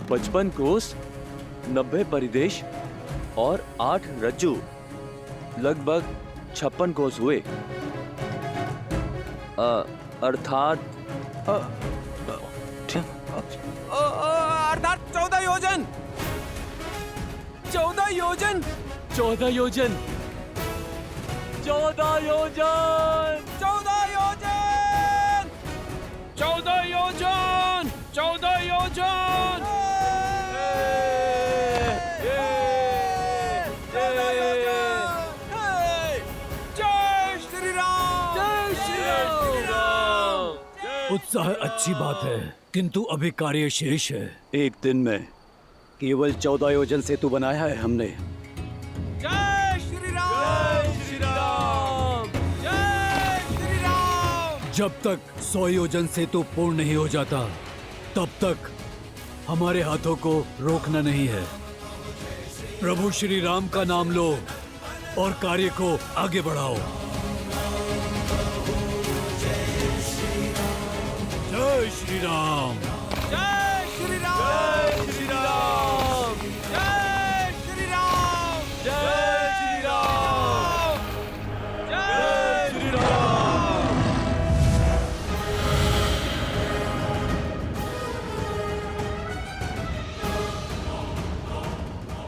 55 कोस, 90 परिदेश और 8 रज्जू, लगभग 56 कोस हुए। अर्थात 14 योजन। 14 योजन। 14 योजन। 14 योजन। 14 योजन। 14 योजन। 14 योजन। जय श्री राम। जय श्री राम। उत्साह अच्छी बात है, किंतु अभी कार्य शेष है। एक दिन में केवल 14 योजन सेतु बनाया है हमने। जय श्री राम। जय श्री राम। जय श्री राम। जब तक 100 योजन सेतु पूर्ण नहीं हो जाता, तब तक हमारे हाथों को रोकना नहीं है। प्रभु श्री राम का नाम लो और कार्य को आगे बढ़ाओ। जय श्री राम। जय श्री राम। जय श्री राम। जय श्री राम। जय श्री राम। जय श्री राम।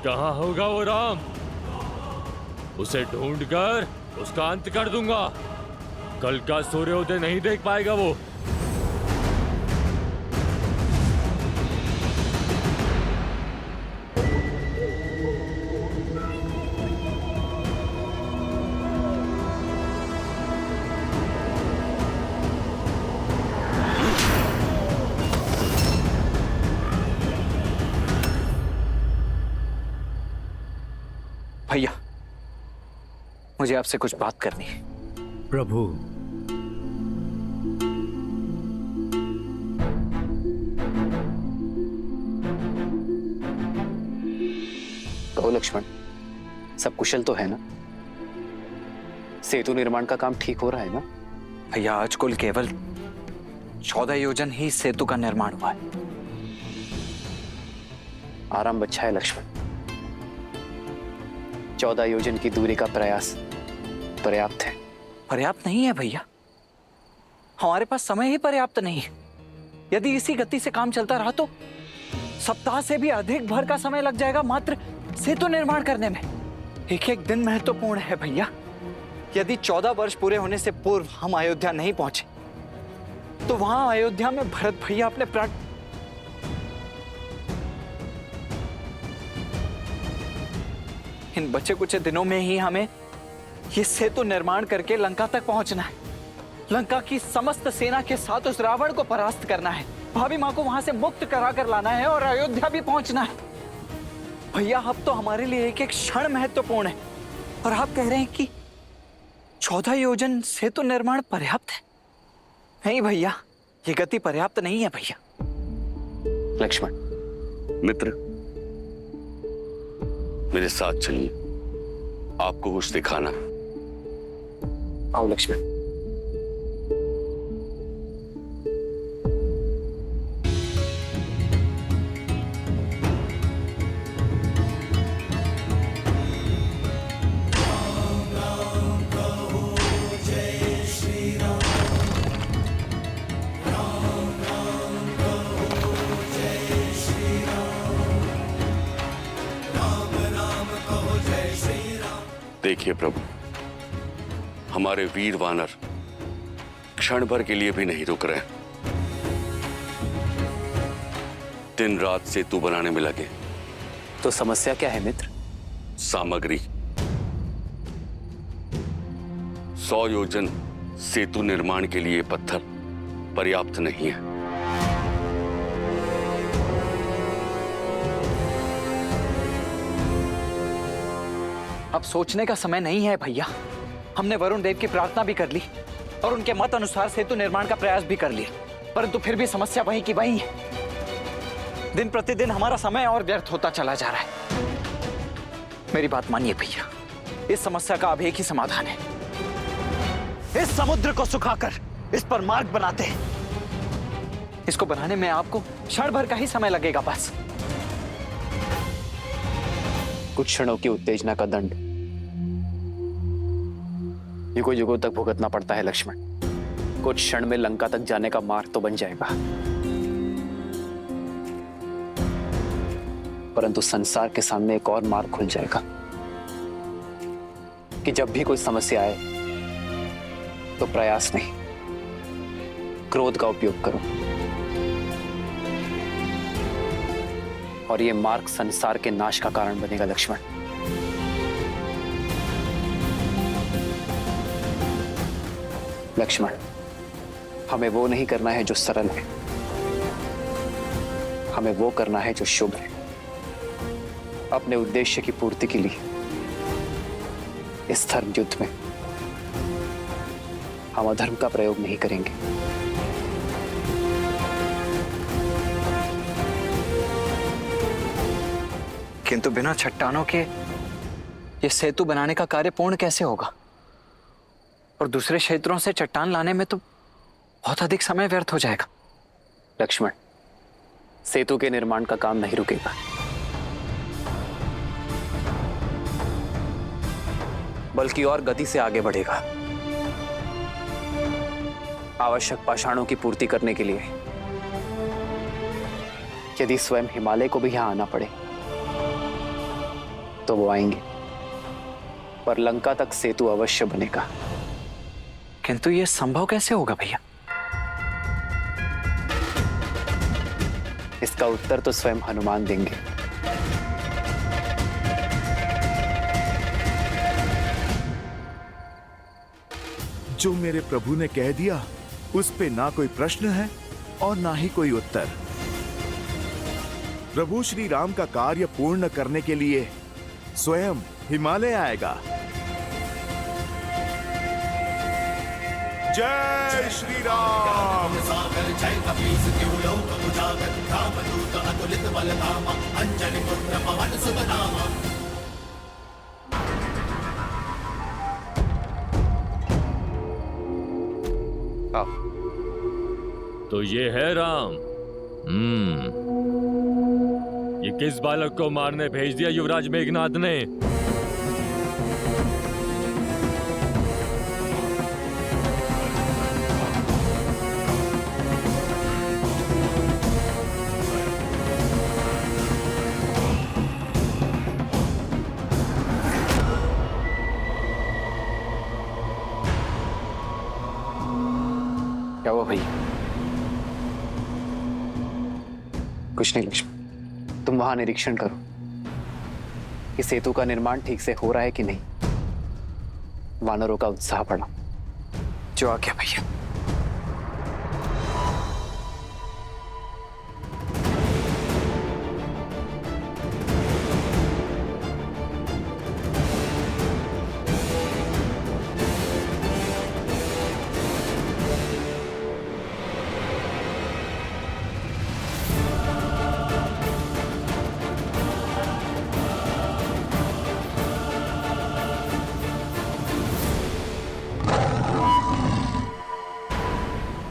कहाँ होगा वो राम? उसे ढूंढकर उसका अंत कर दूंगा। कल का सूर्योदय नहीं देख पाएगा वो। भैया, मुझे आपसे कुछ बात करनी है। प्रभु, कहो लक्ष्मण, सब कुशल तो है ना? सेतु निर्माण का काम ठीक हो रहा है ना? भैया, आज कुल केवल 14 योजन ही सेतु का निर्माण हुआ है। आराम बच्चा है लक्ष्मण। 14 योजन की दूरी का प्रयास पर्याप्त है। पर्याप्त नहीं है भैया, हमारे पास समय ही पर्याप्त नहीं है। यदि इसी गति से काम चलता रहा तो सप्ताह से भी अधिक भर का समय लग जाएगा मात्र सेतु निर्माण करने में। एक एक दिन महत्वपूर्ण है भैया। यदि 14 वर्ष पूरे होने से पूर्व हम अयोध्या नहीं पहुंचे तो वहां अयोध्या में भरत भैया अपने प्राण इन बचे कुछ दिनों में ही हमें ये सेतु निर्माण करके लंका तक पहुंचना है। लंका की समस्त सेना के साथ उस रावण को परास्त करना है, भाभी माँ को वहां से मुक्त करा कर लाना है और अयोध्या भी पहुंचना है। भैया, अब तो हमारे लिए एक एक क्षण महत्वपूर्ण है और आप कह रहे हैं कि 14 योजन सेतु निर्माण पर्याप्त है? नहीं भैया, ये गति पर्याप्त नहीं है भैया। लक्ष्मण मित्र, मेरे साथ चलिए, आपको कुछ दिखाना। आओ लक्ष्मण। देखिए प्रभु, हमारे वीर वानर क्षण भर के लिए भी नहीं रुक रहे। दिन रात सेतु बनाने में लगे। तो समस्या क्या है मित्र? सामग्री। 100 योजन सेतु निर्माण के लिए पत्थर पर्याप्त नहीं है। अब सोचने का समय नहीं है भैया। हमने वरुण देव की प्रार्थना भी कर ली और उनके मत अनुसार सेतु निर्माण का प्रयास भी कर लिया, परंतु फिर भी समस्या वही की वही है। दिन प्रतिदिन हमारा समय और व्यर्थ होता चला जा रहा है। मेरी बात मानिए भैया, इस समस्या का अब एक ही समाधान है। इस समुद्र को सुखाकर इस पर मार्ग बनाते हैं। इसको बनाने में आपको क्षण भर का ही समय लगेगा बस। कुछ क्षणों की उत्तेजना का दंड युगों युगों तक भुगतना पड़ता है लक्ष्मण। कुछ क्षण में लंका तक जाने का मार्ग तो बन जाएगा, परंतु संसार के सामने एक और मार्ग खुल जाएगा कि जब भी कोई समस्या आए तो प्रयास नहीं, क्रोध का उपयोग करो। और यह मार्ग संसार के नाश का कारण बनेगा लक्ष्मण। लक्ष्मण, हमें वो नहीं करना है जो सरल है, हमें वो करना है जो शुभ है। अपने उद्देश्य की पूर्ति के लिए इस धर्म युद्ध में हम अधर्म का प्रयोग नहीं करेंगे। किंतु बिना चट्टानों के ये सेतु बनाने का कार्य पूर्ण कैसे होगा? और दूसरे क्षेत्रों से चट्टान लाने में तो बहुत अधिक समय व्यर्थ हो जाएगा। लक्ष्मण, सेतु के निर्माण का काम नहीं रुकेगा। बल्कि और गति से आगे बढ़ेगा। आवश्यक पाषाणों की पूर्ति करने के लिए यदि स्वयं हिमालय को भी यहां आना पड़े तो वो आएंगे, पर लंका तक सेतु अवश्य बनेगा। किंतु ये संभव कैसे होगा भैया? इसका उत्तर तो स्वयं हनुमान देंगे। जो मेरे प्रभु ने कह दिया उस पे ना कोई प्रश्न है और ना ही कोई उत्तर। प्रभु श्री राम का कार्य पूर्ण करने के लिए स्वयं हिमालय आएगा। जय श्री राम। तो ये है राम। ये किस बालक को मारने भेज दिया युवराज मेघनाद ने? क्या हुआ भैया? कुछ नहीं लक्ष्मण, तुम वहां निरीक्षण करो कि सेतु का निर्माण ठीक से हो रहा है कि नहीं। वानरों का उत्साह बढ़ा। जो आज्ञा भैया।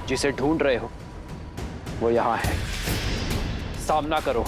जिसे ढूंढ रहे हो वो यहां है, सामना करो।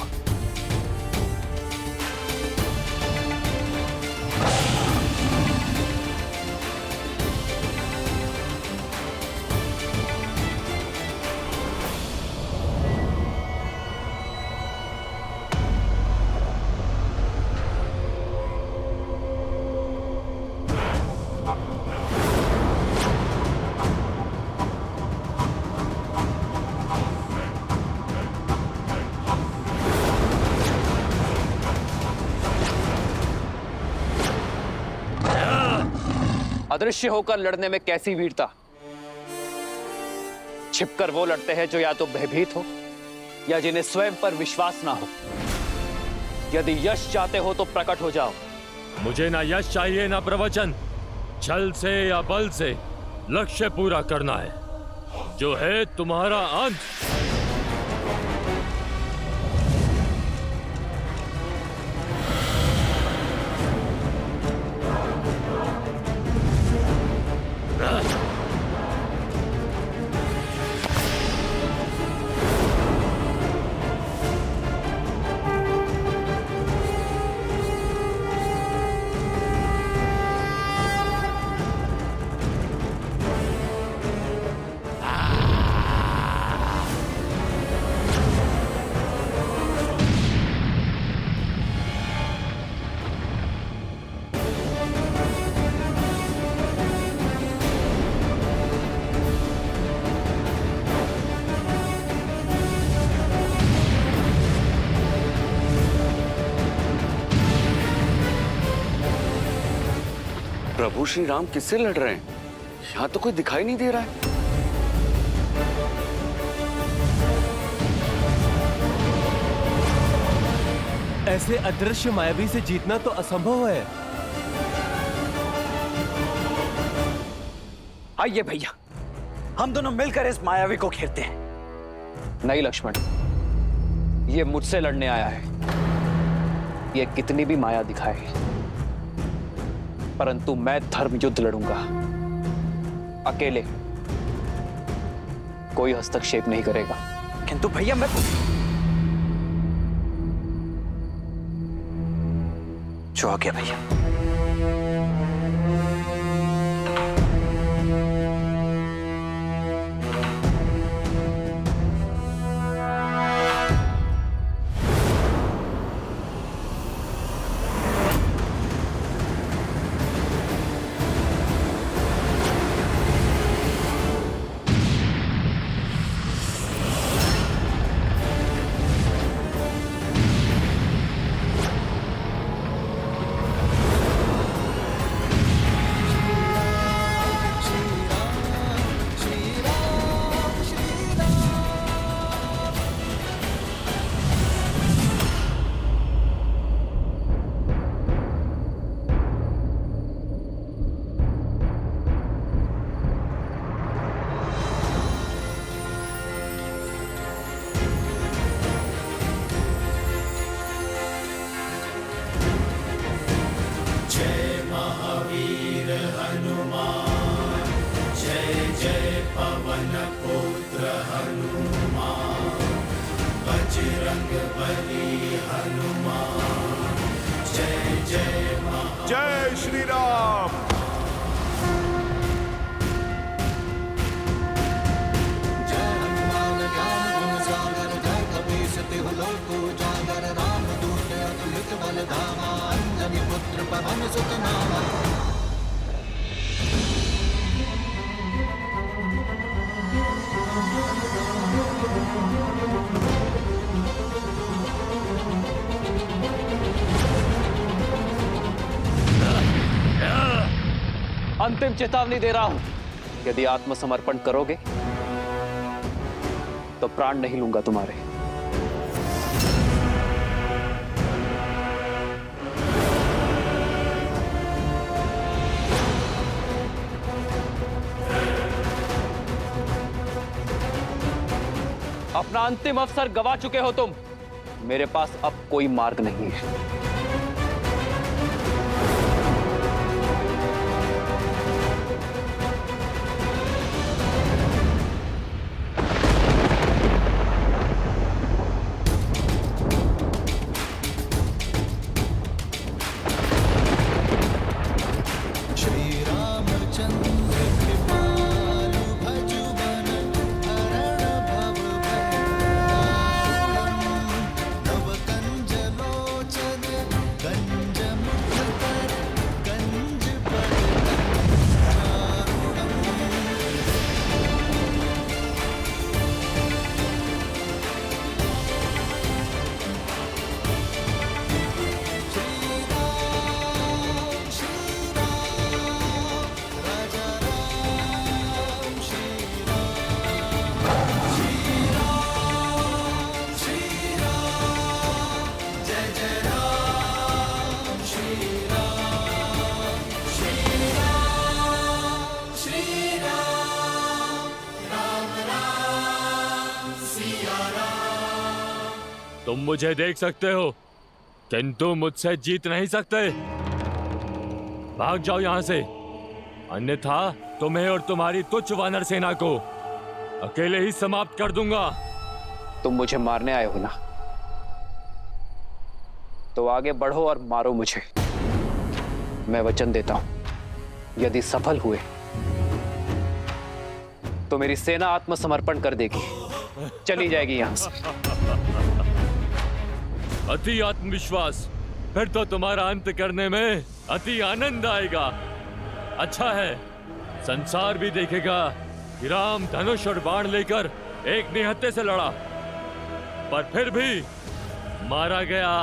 अदृश्य होकर लड़ने में कैसी वीरता। छिपकर वो लड़ते हैं जो या तो भयभीत हो या जिन्हें स्वयं पर विश्वास ना हो। यदि यश चाहते हो तो प्रकट हो जाओ। मुझे ना यश चाहिए ना प्रवचन। छल से या बल से लक्ष्य पूरा करना है, जो है तुम्हारा अंत। प्रभु श्री राम किससे लड़ रहे हैं? यहाँ तो कोई दिखाई नहीं दे रहा है। ऐसे अदृश्य मायावी से जीतना तो असंभव है। आइए भैया, हम दोनों मिलकर इस मायावी को घेरते हैं। नहीं लक्ष्मण, ये मुझसे लड़ने आया है। ये कितनी भी माया दिखाए, परंतु मैं धर्म युद्ध लड़ूंगा अकेले। कोई हस्तक्षेप नहीं करेगा। किंतु भैया मैं जो आ गया भैया। जय श्री राम। अंतिम चेतावनी दे रहा हूं, यदि आत्मसमर्पण करोगे तो प्राण नहीं लूंगा तुम्हारे। अपना अंतिम अवसर गवा चुके हो तुम। मेरे पास अब कोई मार्ग नहीं है। तुम मुझे देख सकते हो, किंतु मुझसे जीत नहीं सकते। भाग जाओ यहां से, अन्यथा तुम्हें और तुम्हारी तुच्छ वानर सेना को अकेले ही समाप्त कर दूंगा। तुम मुझे मारने आए हो ना, तो आगे बढ़ो और मारो मुझे। मैं वचन देता हूं, यदि सफल हुए तो मेरी सेना आत्मसमर्पण कर देगी, चली जाएगी यहां से। अति आत्मविश्वास, फिर तो तुम्हारा अंत करने में अति आनंद आएगा। अच्छा है, संसार भी देखेगा कि राम धनुष और बाण लेकर एक निहत्थे से लड़ा, पर फिर भी मारा गया।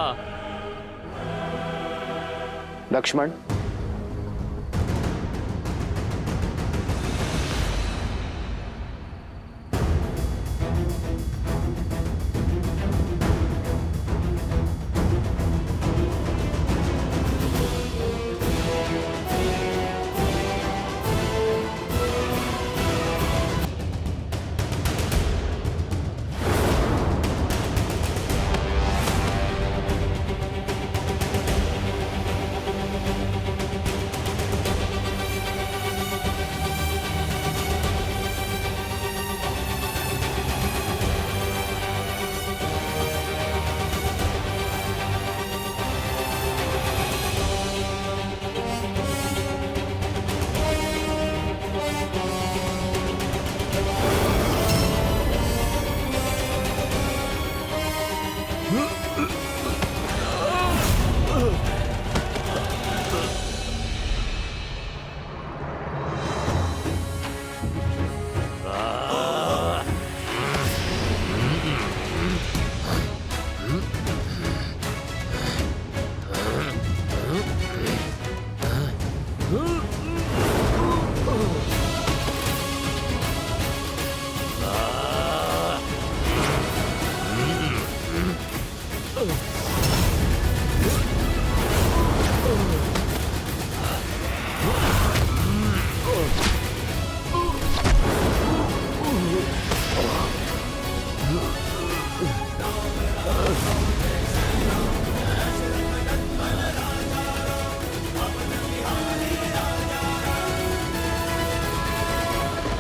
लक्ष्मण,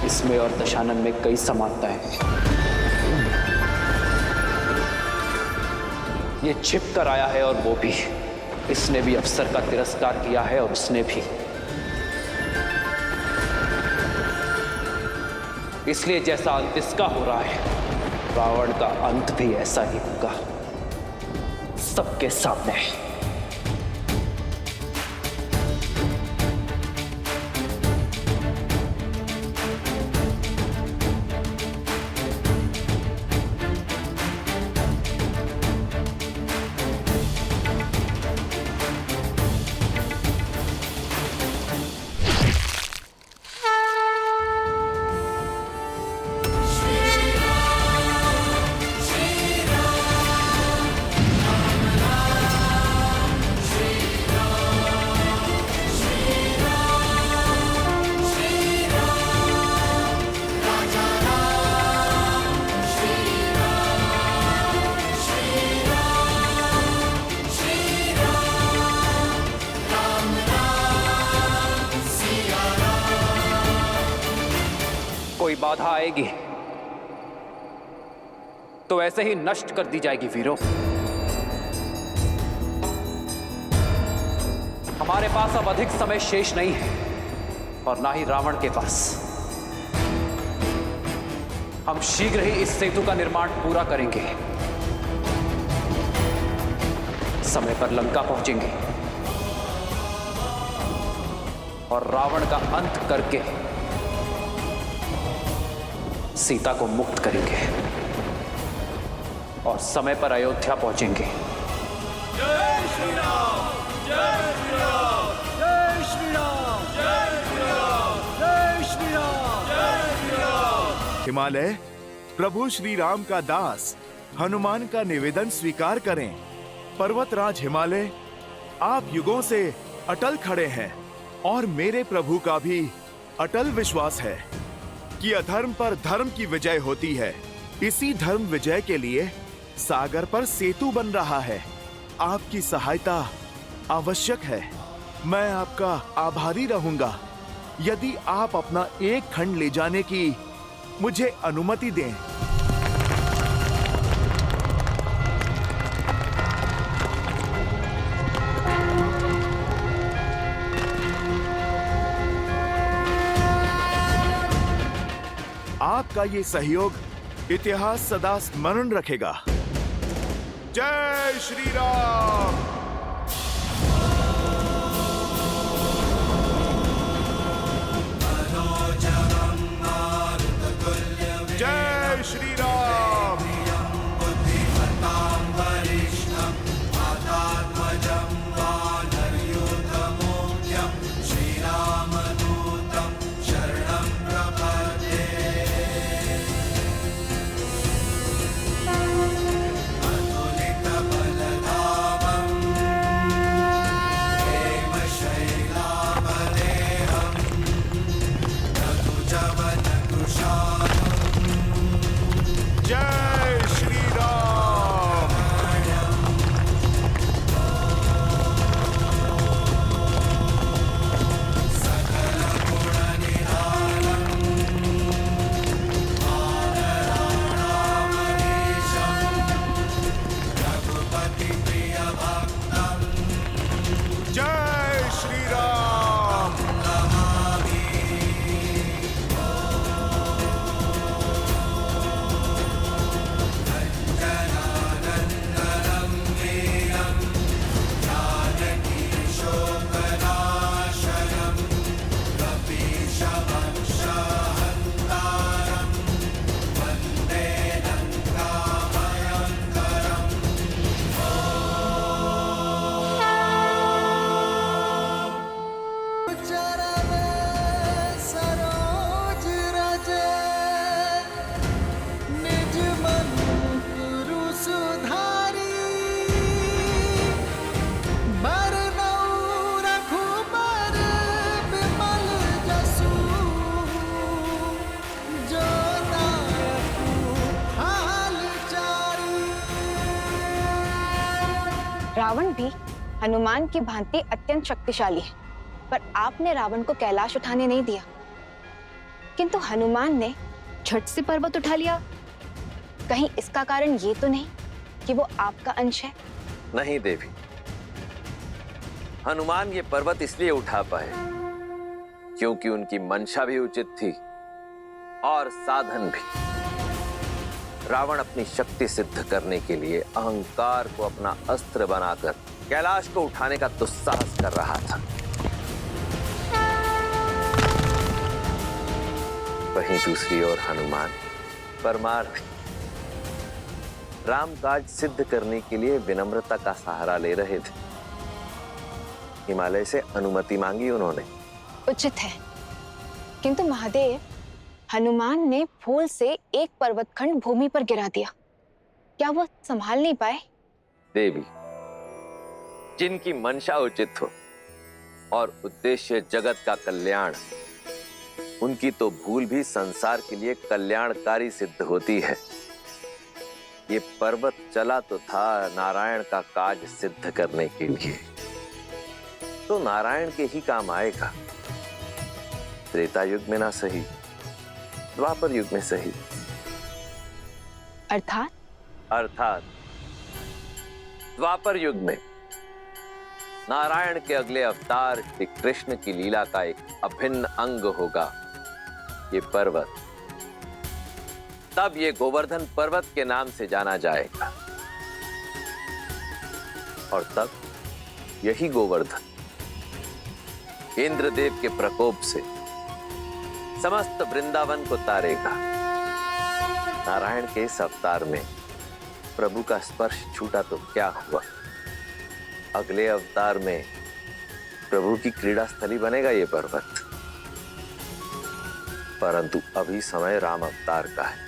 इसमें और दशानन में कई समानता है। ये छिप कर आया है और वो भी। इसने भी अफसर का तिरस्कार किया है और उसने भी। इसलिए जैसा अंत इसका हो रहा है, रावण का अंत भी ऐसा ही होगा, सबके सामने। कोई बाधा आएगी तो ऐसे ही नष्ट कर दी जाएगी वीरों। हमारे पास अब अधिक समय शेष नहीं है और ना ही रावण के पास। हम शीघ्र ही इस सेतु का निर्माण पूरा करेंगे, समय पर लंका पहुंचेंगे और रावण का अंत करके सीता को मुक्त करेंगे और समय पर अयोध्या पहुंचेंगे। जय श्री राम, जय श्री राम, जय श्री राम, जय श्री राम, जय श्री राम, जय श्री राम। हिमालय, प्रभु श्री राम का दास हनुमान का निवेदन स्वीकार करें। पर्वतराज हिमालय, आप युगों से अटल खड़े हैं और मेरे प्रभु का भी अटल विश्वास है कि अधर्म पर धर्म की विजय होती है। इसी धर्म विजय के लिए सागर पर सेतु बन रहा है। आपकी सहायता आवश्यक है। मैं आपका आभारी रहूंगा यदि आप अपना एक खंड ले जाने की मुझे अनुमति दें। आपका ये सहयोग इतिहास सदा स्मरण रखेगा। जय श्री राम। जय श्री राम। रावण भी हनुमान की भांति अत्यंत शक्तिशाली है, पर आपने रावण को कैलाश उठाने नहीं दिया, किंतु हनुमान ने झट से पर्वत उठा लिया। कहीं इसका कारण ये तो नहीं कि वो आपका अंश है? नहीं देवी, हनुमान ये पर्वत इसलिए उठा पाए क्योंकि उनकी मंशा भी उचित थी और साधन भी। रावण अपनी शक्ति सिद्ध करने के लिए अहंकार को अपना अस्त्र बनाकर कैलाश को उठाने का दुस्साहस कर रहा था। वहीं दूसरी ओर हनुमान परमार्थी, राम काज सिद्ध करने के लिए विनम्रता का सहारा ले रहे थे। हिमालय से अनुमति मांगी उन्होंने। उचित है, किंतु महादेव, हनुमान ने भूल से एक पर्वतखंड भूमि पर गिरा दिया, क्या वो संभाल नहीं पाए? देवी, जिनकी मंशा उचित हो और उद्देश्य जगत का कल्याण, उनकी तो भूल भी संसार के लिए कल्याणकारी सिद्ध होती है। ये पर्वत चला तो था नारायण का काज सिद्ध करने के लिए, तो नारायण के ही काम आएगा। त्रेता युग में ना सही, द्वापर युग में सही। अर्थात द्वापर युग में नारायण के अगले अवतार श्री कृष्ण की लीला का एक अभिन्न अंग होगा ये पर्वत। तब ये गोवर्धन पर्वत के नाम से जाना जाएगा और तब यही गोवर्धन इंद्रदेव के प्रकोप से समस्त वृंदावन को तारेगा। नारायण के इस अवतार में प्रभु का स्पर्श छूटा तो क्या हुआ, अगले अवतार में प्रभु की क्रीड़ा स्थली बनेगा ये पर्वत। परंतु अभी समय राम अवतार का है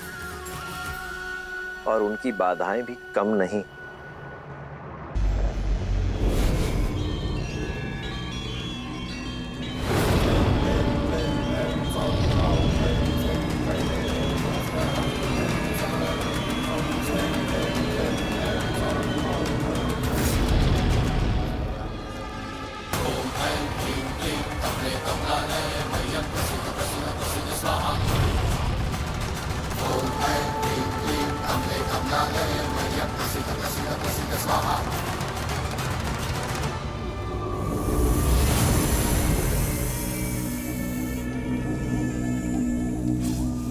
और उनकी बाधाएं भी कम नहीं।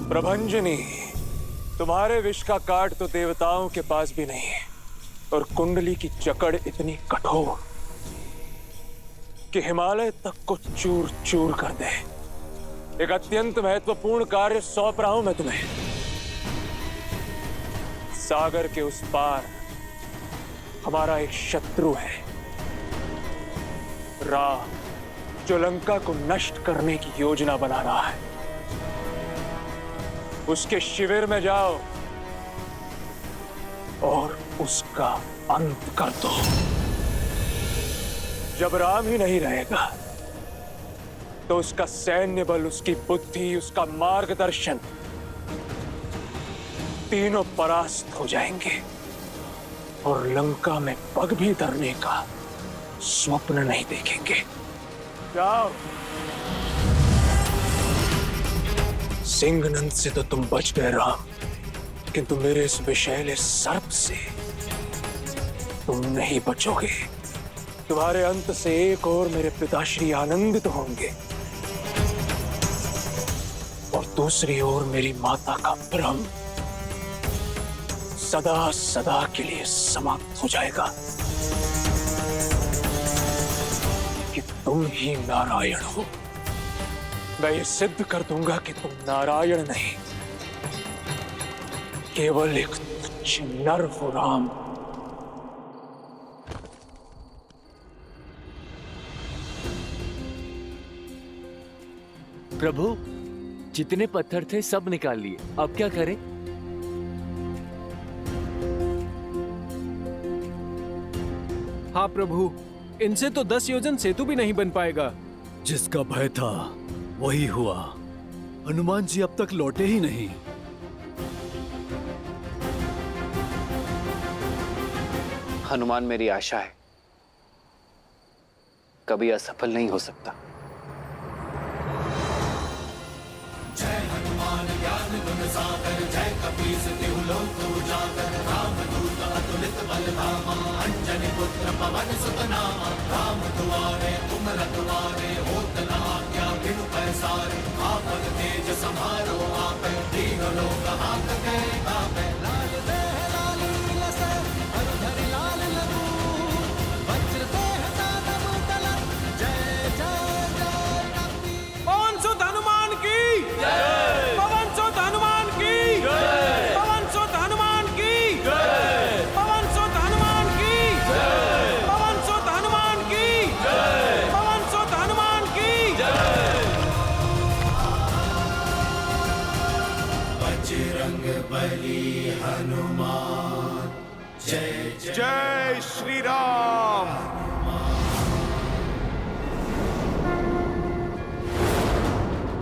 प्रभंजनी, तुम्हारे विष का काट तो देवताओं के पास भी नहीं है, और कुंडली की जकड़ इतनी कठोर कि हिमालय तक को चूर चूर कर दे। एक अत्यंत महत्वपूर्ण कार्य सौंप रहा हूं मैं तुम्हें। सागर के उस पार हमारा एक शत्रु है, राम, जो लंका को नष्ट करने की योजना बना रहा है। उसके शिविर में जाओ और उसका अंत कर दो। जब राम ही नहीं रहेगा तो उसका सैन्य बल, उसकी बुद्धि, उसका मार्गदर्शन तीनों परास्त हो जाएंगे और लंका में पग भी धरने का स्वप्न नहीं देखेंगे। जाओ। सिंहनंद से तो तुम बच गए राम, किंतु मेरे इस विषैले सर्प से तुम नहीं बचोगे। तुम्हारे अंत से एक और मेरे पिताश्री आनंदित होंगे और दूसरी ओर मेरी माता का भ्रम सदा सदा के लिए समाप्त हो जाएगा कि तुम ही नारायण हो। मैं ये सिद्ध कर दूंगा कि तुम नारायण नहीं, केवल एक तुच्छ नर हो राम। प्रभु, जितने पत्थर थे सब निकाल लिए, अब क्या करें? हाँ प्रभु, इनसे तो 10 योजन सेतु भी नहीं बन पाएगा। जिसका भय था वही हुआ। हनुमान जी अब तक लौटे ही नहीं। हनुमान मेरी आशा है कभी असफल नहीं हो सकता। पवन सुत हनुमान की पवन सुत हनुमान की पवन सुत हनुमान की पवन सुत हनुमान की पवन सुत हनुमान की पवन सुत हनुमान की जय श्री राम।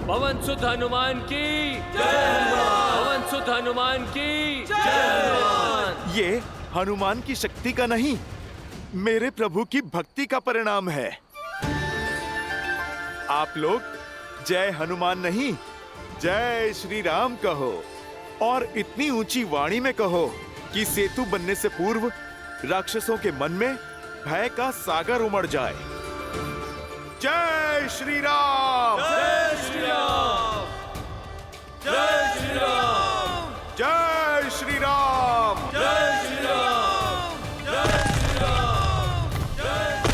पवन सुत हनुमान की पवन सुत हनुमान की जय। ये हनुमान की शक्ति का नहीं, मेरे प्रभु की भक्ति का परिणाम है। आप लोग जय हनुमान नहीं, जय श्री राम कहो, और इतनी ऊंची वाणी में कहो कि सेतु बनने से पूर्व राक्षसों के मन में भय का सागर उमड़ जाए। जय श्री राम। जय श्री राम। जय श्री राम। जय श्री राम। जय श्री राम। जय श्री राम। जय श्री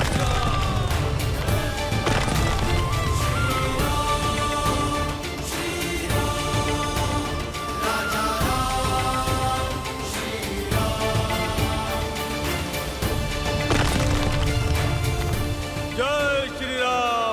राम। जय श्री राम।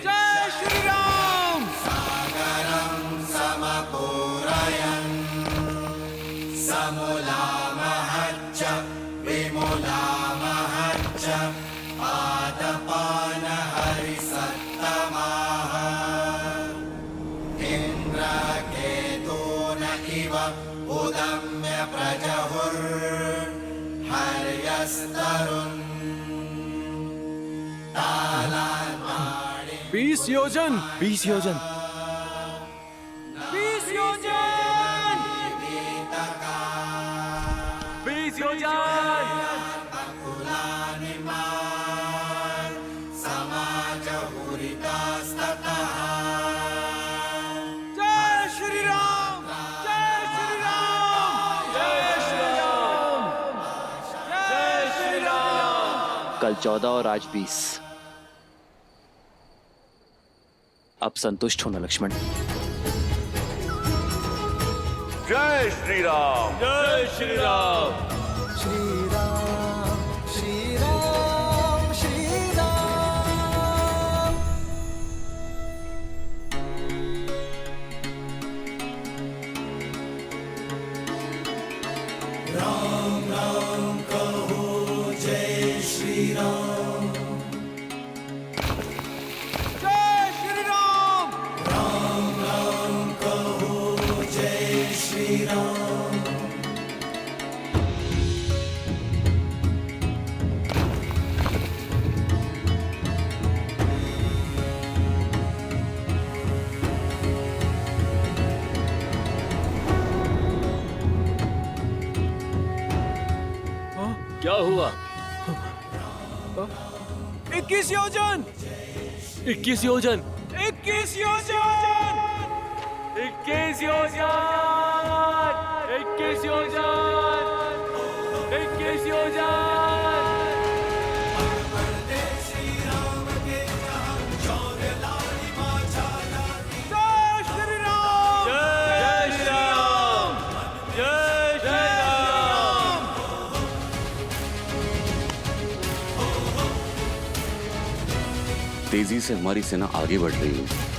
जय श्री राम। बीस योजन 20 योजन 20 योजन। 20 योजन। जय श्री राम। जय श्री राम। जय श्री राम। जय श्री राम। कल 14 और आज 20। अब संतुष्ट होना लक्ष्मण। जय श्री राम। जय श्री राम। श्री राम श्री राम श्री राम। राम राम कहो जय श्री राम। जय श्री राम। राम राम कहो जय श्री राम। क्या हुआ? 21 योजन 21 योजन। 21 योजन 21 योजन। 21 योजन। 21 योजन। तेजी से हमारी सेना आगे बढ़ रही है।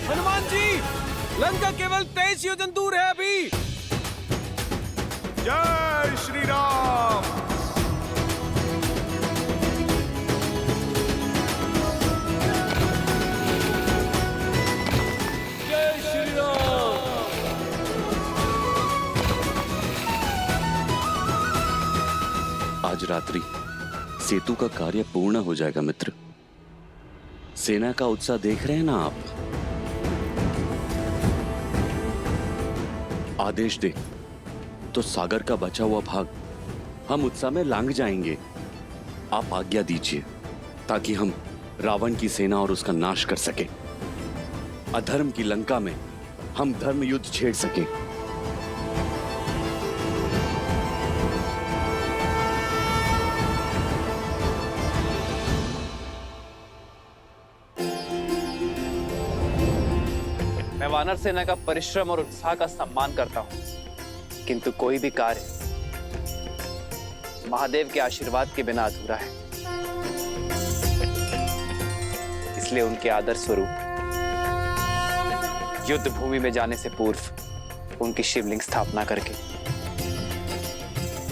हनुमान जी, लंका केवल 23 योजन दूर है अभी। जय श्री राम। जय श्री राम। आज रात्रि सेतु का कार्य पूर्ण हो जाएगा मित्र। सेना का उत्साह देख रहे हैं ना आप। आदेश दे तो सागर का बचा हुआ भाग हम उत्साह में लांग जाएंगे। आप आज्ञा दीजिए ताकि हम रावण की सेना और उसका नाश कर सके। अधर्म की लंका में हम धर्म युद्ध छेड़ सके। मैं वानर सेना का परिश्रम और उत्साह का सम्मान करता हूं, किंतु कोई भी कार्य महादेव के आशीर्वाद के बिना अधूरा है। इसलिए उनके आदर स्वरूप युद्ध भूमि में जाने से पूर्व उनकी शिवलिंग स्थापना करके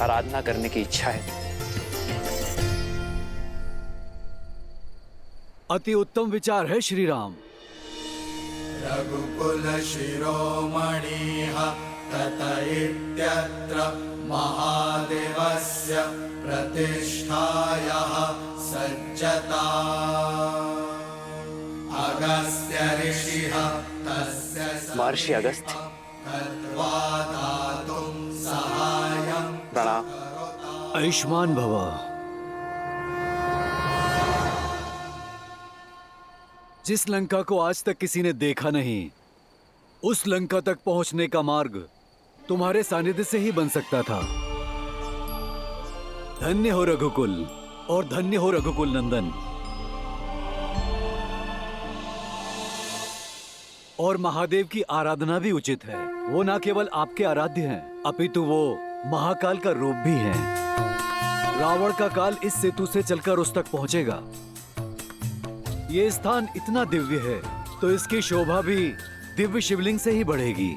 आराधना करने की इच्छा है। अति उत्तम विचार है श्री राम। रघुकुल शिरोमणिः तत इत्यत्र महादेवस्य प्रतिष्ठायाः सज्जता। अगस्त्य ऋषिः तस्य महर्षि अगस्त्य, कृत्वा दातुं सहायं प्रणाम। आयुष्मान भव। जिस लंका को आज तक किसी ने देखा नहीं, उस लंका तक पहुंचने का मार्ग तुम्हारे सानिध्य से ही बन सकता था। धन्य हो रघुकुल और धन्य हो रघुकुल नंदन। और महादेव की आराधना भी उचित है। वो न केवल आपके आराध्य हैं, अपितु वो महाकाल का रूप भी हैं। रावण का काल इस सेतु से चलकर उस तक पहुंचेगा। ये स्थान इतना दिव्य है तो इसकी शोभा भी दिव्य शिवलिंग से ही बढ़ेगी।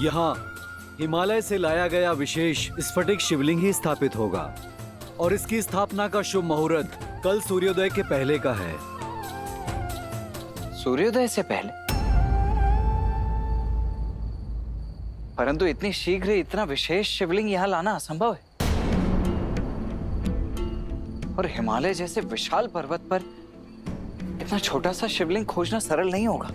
यहाँ हिमालय से लाया गया विशेष स्फटिक शिवलिंग ही स्थापित होगा और इसकी स्थापना का शुभ मुहूर्त कल सूर्योदय के पहले का है। सूर्योदय से पहले? परंतु इतनी शीघ्र इतना विशेष शिवलिंग यहाँ लाना असंभव है। और हिमालय जैसे विशाल पर्वत पर इतना छोटा सा शिवलिंग खोजना सरल नहीं होगा।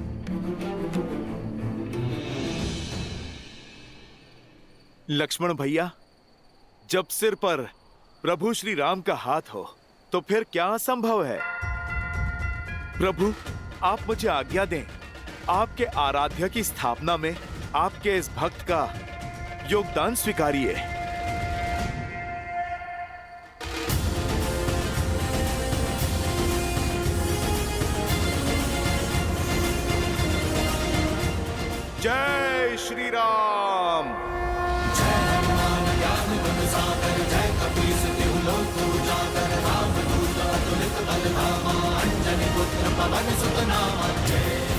लक्ष्मण भैया, जब सिर पर प्रभु श्री राम का हाथ हो तो फिर क्या असंभव है। प्रभु, आप मुझे आज्ञा दें, आपके आराध्य की स्थापना में आपके इस भक्त का योगदान स्वीकारिए। जय श्री राम। पवन सुत नामा जय